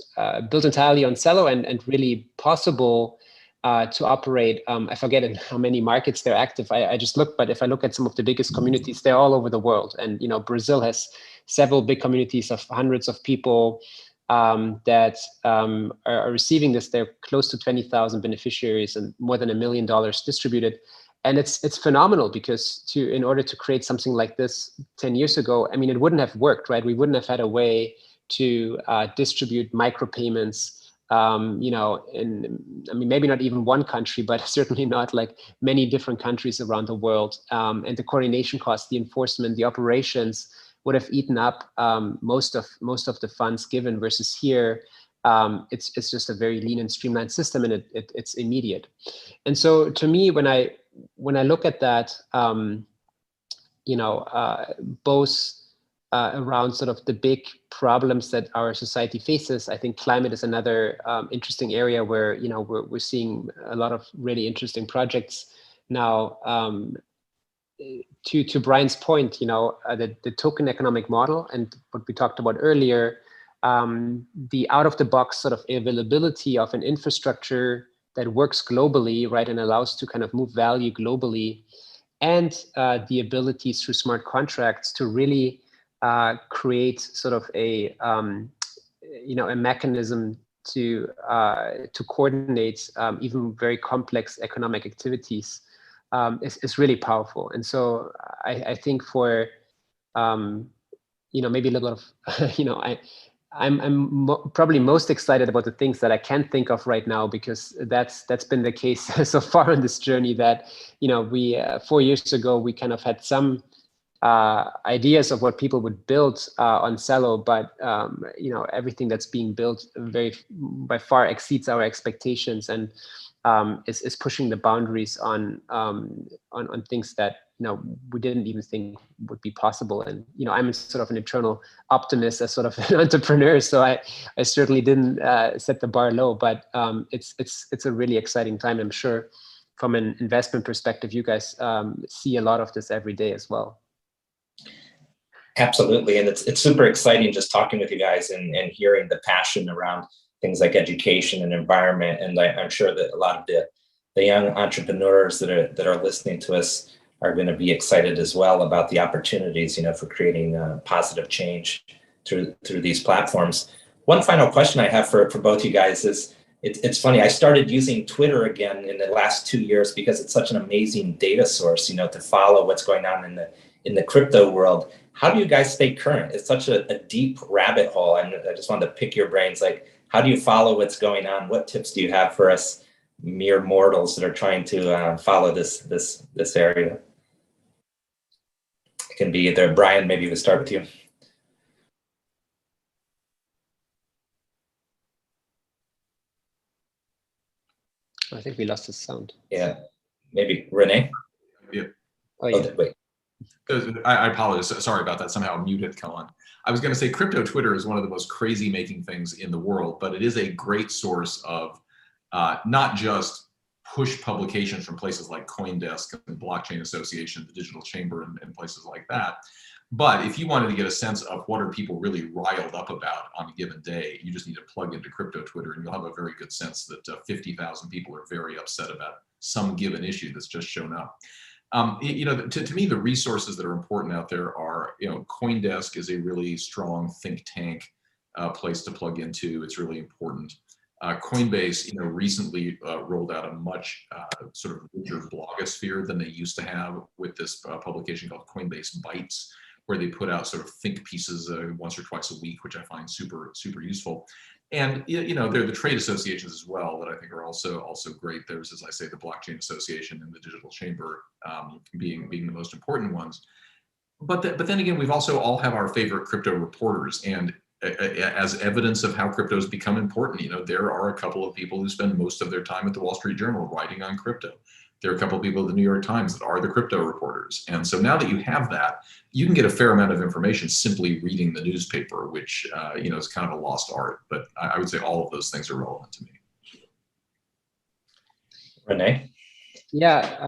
entirely on Celo and really possible to operate. I forget in how many markets they're active. I just looked, but if I look at some of the biggest communities, they're all over the world. And Brazil has several big communities of hundreds of people that are receiving this. They're close to 20,000 beneficiaries and more than $1 million distributed. And it's phenomenal because in order to create something like this 10 years ago, I mean, it wouldn't have worked, right? We wouldn't have had a way to distribute micropayments, maybe not even one country, but certainly not like many different countries around the world. And the coordination costs, the enforcement, the operations would have eaten up most of the funds given, versus here, it's just a very lean and streamlined system, and it's immediate. And so to me, when I look at that, both around sort of the big problems that our society faces, I think climate is another interesting area where we're seeing a lot of really interesting projects now. To Brian's point, the token economic model and what we talked about earlier, the out of the box sort of availability of an infrastructure that works globally, right, and allows to kind of move value globally, and the ability through smart contracts to really create sort of a mechanism to coordinate even very complex economic activities is really powerful. And so I think for maybe a little of I'm probably most excited about the things that I can't think of right now, because that's been the case so far on this journey, that we 4 years ago we kind of had some ideas of what people would build on Celo, but everything that's being built by far exceeds our expectations, and is pushing the boundaries on things that we didn't even think would be possible. And I'm sort of an eternal optimist as sort of an entrepreneur, so I certainly didn't set the bar low, but it's a really exciting time. I'm sure from an investment perspective, you guys see a lot of this every day as well. Absolutely, and it's super exciting just talking with you guys and hearing the passion around things like education and environment. And I'm sure that a lot of the young entrepreneurs that are listening to us are going to be excited as well about the opportunities, for creating positive change through these platforms. One final question I have for both you guys is, it's funny, I started using Twitter again in the last 2 years because it's such an amazing data source, to follow what's going on in the crypto world. How do you guys stay current? It's such a deep rabbit hole. And I just wanted to pick your brains, like, how do you follow what's going on? What tips do you have for us mere mortals that are trying to follow this area? It can be either, Brian, maybe we'll start with you. I think we lost the sound. Yeah, maybe Rene? Yeah. Oh, yeah. Wait. I apologize. Sorry about that. Somehow mute had come on. I was going to say crypto Twitter is one of the most crazy making things in the world, but it is a great source of not just push publications from places like CoinDesk and Blockchain Association, the Digital Chamber, and places like that. But if you wanted to get a sense of what are people really riled up about on a given day, you just need to plug into crypto Twitter and you'll have a very good sense that 50,000 people are very upset about some given issue that's just shown up. To me, the resources that are important out there are, CoinDesk is a really strong think tank place to plug into. It's really important. Coinbase, recently rolled out a much sort of richer blogosphere than they used to have with this publication called Coinbase Bytes, where they put out sort of think pieces once or twice a week, which I find super, super useful. And there are the trade associations as well that I think are also great. There's, as I say, the Blockchain Association and the Digital Chamber being the most important ones. But then again, we've also all have our favorite crypto reporters, and as evidence of how crypto has become important, there are a couple of people who spend most of their time at the Wall Street Journal writing on crypto. There are a couple of people at the New York Times that are the crypto reporters. And so now that you have that, you can get a fair amount of information simply reading the newspaper, which, is kind of a lost art. But I would say all of those things are relevant to me. Rene? Yeah,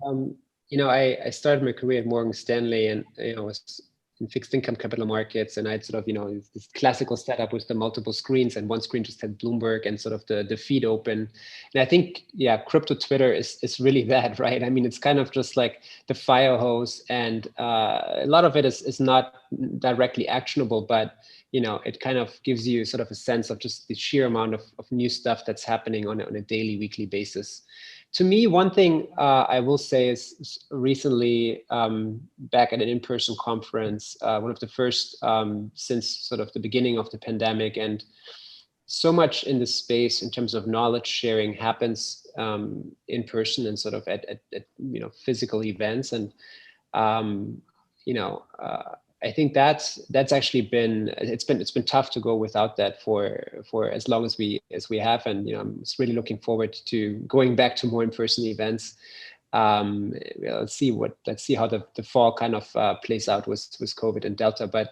I started my career at Morgan Stanley and, was in fixed income capital markets, and I had sort of, this classical setup with the multiple screens, and one screen just had Bloomberg and sort of the feed open. And I think, yeah, crypto Twitter is really that, right? I mean, it's kind of just like the fire hose, and a lot of it is not directly actionable, but it kind of gives you sort of a sense of just the sheer amount of new stuff that's happening on a daily, weekly basis. To me, one thing I will say is recently back at an in-person conference, one of the first since sort of the beginning of the pandemic, and so much in the space in terms of knowledge sharing happens in person and sort of at physical events, and I think that's actually been it's been tough to go without that for as long as we have, and I'm just really looking forward to going back to more in-person events. Let's see how the fall kind of plays out with COVID and Delta, but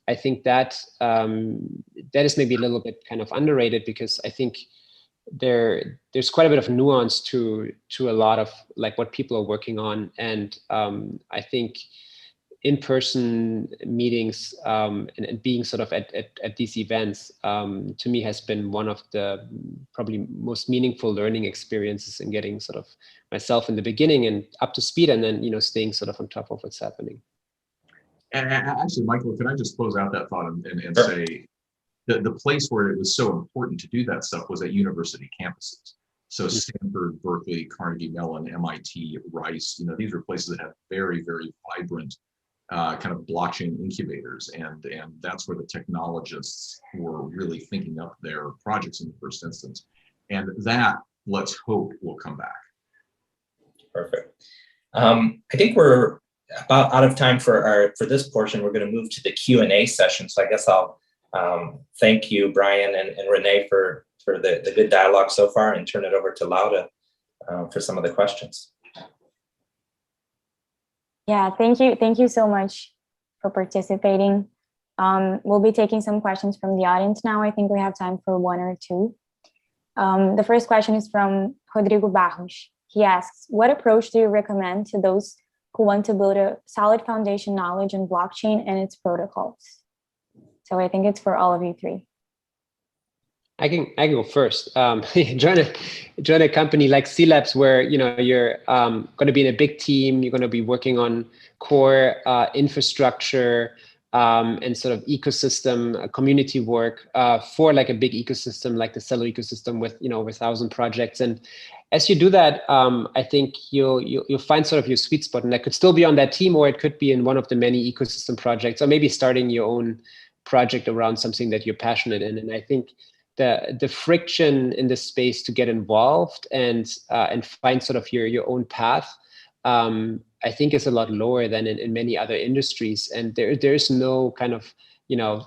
I think that that is maybe a little bit kind of underrated, because I think there's quite a bit of nuance to a lot of like what people are working on, and I think in-person meetings and being sort of at these events to me has been one of the probably most meaningful learning experiences in getting sort of myself in the beginning and up to speed, and then staying sort of on top of what's happening. And actually, Michael, can I just close out that thought and Sure. say the place where it was so important to do that stuff was at university campuses. So Stanford, Berkeley, Carnegie Mellon, MIT, Rice, these were places that have very, very vibrant kind of blockchain incubators, and that's where the technologists were really thinking up their projects in the first instance, and that, let's hope, will come back. Perfect. I think we're about out of time for this portion. We're going to move to the Q&A session. So I guess I'll thank you, Brian and Rene, for the good dialogue so far, and turn it over to Laura for some of the questions. Yeah, thank you. Thank you so much for participating. We'll be taking some questions from the audience now. I think we have time for one or two. The first question is from Rodrigo Barros. He asks, what approach do you recommend to those who want to build a solid foundation knowledge in blockchain and its protocols? So I think it's for all of you three. I can go first. Join a company like C-Labs where you're going to be in a big team. You're going to be working on core infrastructure and sort of ecosystem community work for like a big ecosystem like the Celo ecosystem with over 1,000 projects. And as you do that, I think you'll find sort of your sweet spot, and that could still be on that team, or it could be in one of the many ecosystem projects, or maybe starting your own project around something that you're passionate in. And I think the friction in this space to get involved and find sort of your own path, I think is a lot lower than in many other industries. And there's no kind of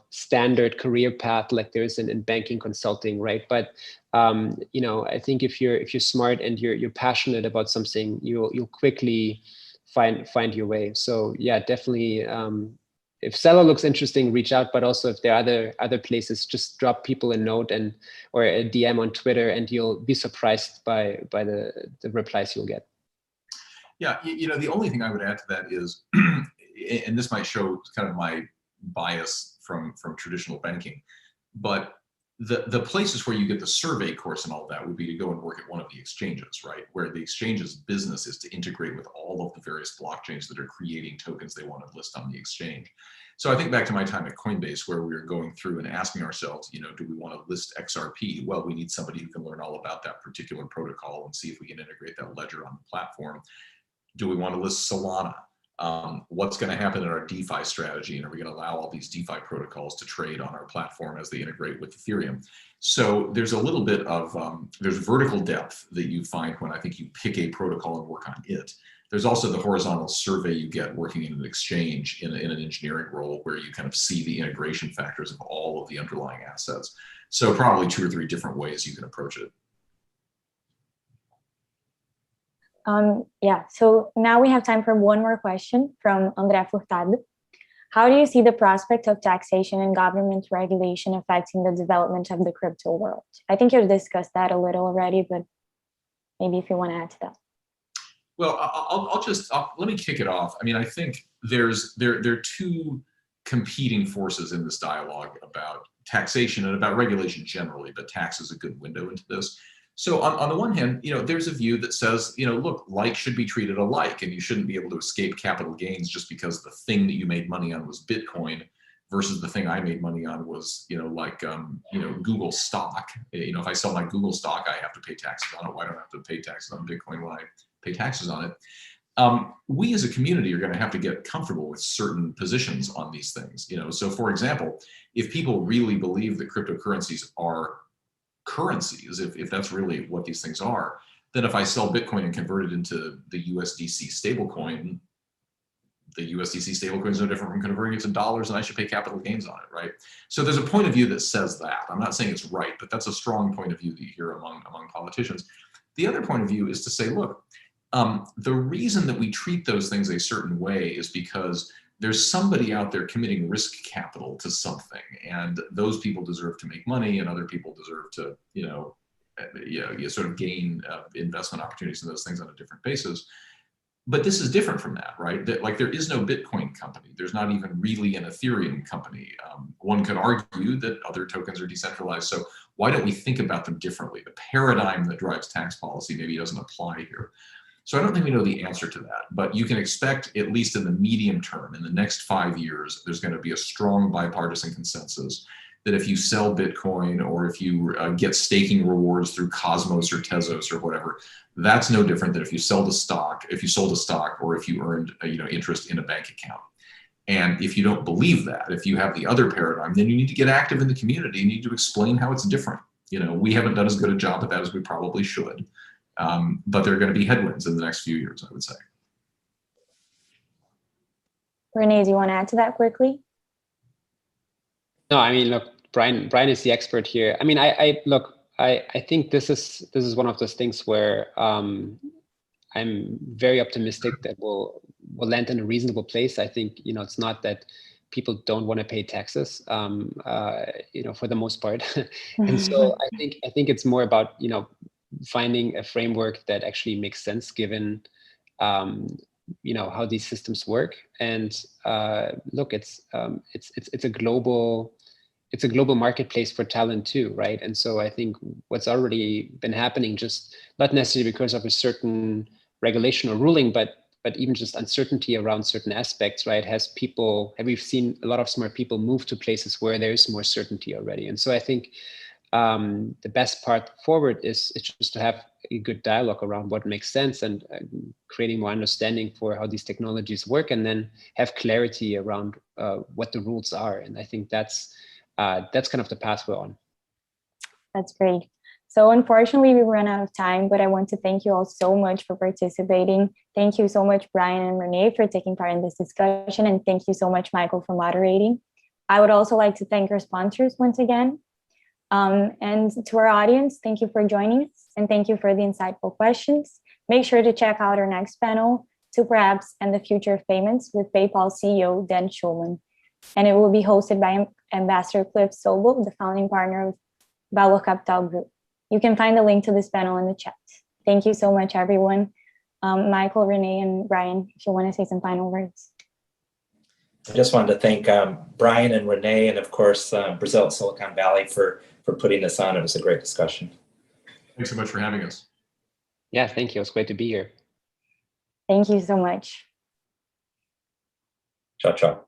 standard career path like there is in banking consulting, right? But I think if you're smart and you're passionate about something, you'll quickly find your way. So yeah, definitely. If Celo looks interesting, reach out. But also, if there are other places, just drop people a note or a DM on Twitter, and you'll be surprised by the replies you'll get. Yeah, the only thing I would add to that is, and this might show kind of my bias from traditional banking, but the places where you get the survey course and all that would be to go and work at one of the exchanges, right? Where the exchange's business is to integrate with all of the various blockchains that are creating tokens they want to list on the exchange. So I think back to my time at Coinbase, where we were going through and asking ourselves, do we want to list XRP? Well, we need somebody who can learn all about that particular protocol and see if we can integrate that ledger on the platform. Do we want to list Solana? What's going to happen in our DeFi strategy? And are we going to allow all these DeFi protocols to trade on our platform as they integrate with Ethereum? So there's a little bit of, there's vertical depth that you find when I think you pick a protocol and work on it. There's also the horizontal survey you get working in an exchange in an engineering role, where you kind of see the integration factors of all of the underlying assets. So probably 2 or 3 different ways you can approach it. Yeah, so now we have time for one more question from André Furtado. How do you see the prospect of taxation and government regulation affecting the development of the crypto world? I think you've discussed that a little already, but maybe if you want to add to that. Well, let me kick it off. I mean, I think there are 2 competing forces in this dialogue about taxation and about regulation generally, but tax is a good window into this. So on the one hand, there's a view that says, look, like should be treated alike, and you shouldn't be able to escape capital gains just because the thing that you made money on was Bitcoin versus the thing I made money on was, Google stock. If I sell my Google stock, I have to pay taxes on it. Why don't I have to pay taxes on Bitcoin when I pay taxes on it? We as a community are going to have to get comfortable with certain positions on these things. So for example, if people really believe that cryptocurrencies are currencies, if that's really what these things are, then if I sell Bitcoin and convert it into the USDC stablecoin, the USDC stablecoin is no different from converting it to dollars, and I should pay capital gains on it, right? So there's a point of view that says that. I'm not saying it's right, but that's a strong point of view that you hear among politicians. The other point of view is to say, look, the reason that we treat those things a certain way is because there's somebody out there committing risk capital to something, and those people deserve to make money, and other people deserve to, you sort of gain investment opportunities in those things on a different basis. But this is different from that, right? Like there is no Bitcoin company. There's not even really an Ethereum company. One could argue that other tokens are decentralized. So why don't we think about them differently? The paradigm that drives tax policy maybe doesn't apply here. So I don't think we know the answer to that, but you can expect, at least in the medium term, in the next 5 years, there's going to be a strong bipartisan consensus that if you sell Bitcoin or if you get staking rewards through Cosmos or Tezos or whatever, that's no different than if you sold a stock, or if you earned interest in a bank account. And if you don't believe that, if you have the other paradigm, then you need to get active in the community. You need to explain how it's different. We haven't done as good a job at that as we probably should. But there are going to be headwinds in the next few years, I would say. Rene, do you want to add to that quickly? No, I mean, look, Brian is the expert here. I mean, I think this is one of those things where I'm very optimistic that we'll land in a reasonable place. I think it's not that people don't want to pay taxes, for the most part, and so I think it's more about finding a framework that actually makes sense given how these systems work. And look, it's a global it's a global marketplace for talent too, right? And so I think what's already been happening, just not necessarily because of a certain regulation or ruling, but even just uncertainty around certain aspects, right? We've seen a lot of smart people move to places where there is more certainty already. And so I think the best part forward is just to have a good dialogue around what makes sense and creating more understanding for how these technologies work, and then have clarity around what the rules are. And I think that's kind of the path we're on. That's great. So unfortunately, we ran out of time, but I want to thank you all so much for participating. Thank you so much, Brian and Rene, for taking part in this discussion. And thank you so much, Michael, for moderating. I would also like to thank our sponsors once again. And to our audience, thank you for joining us, and thank you for the insightful questions. Make sure to check out our next panel, Super Apps and the Future of Payments, with PayPal CEO Dan Schulman. And it will be hosted by Ambassador Cliff Sobel, the founding partner of Valor Capital Group. You can find the link to this panel in the chat. Thank you so much, everyone. Michael, Rene, and Brian, if you want to say some final words. I just wanted to thank Brian and Rene, and of course, Brazil, Silicon Valley for putting this on. It was a great discussion. Thanks so much for having us. Yeah, thank you. It's great to be here. Thank you so much. Ciao, ciao.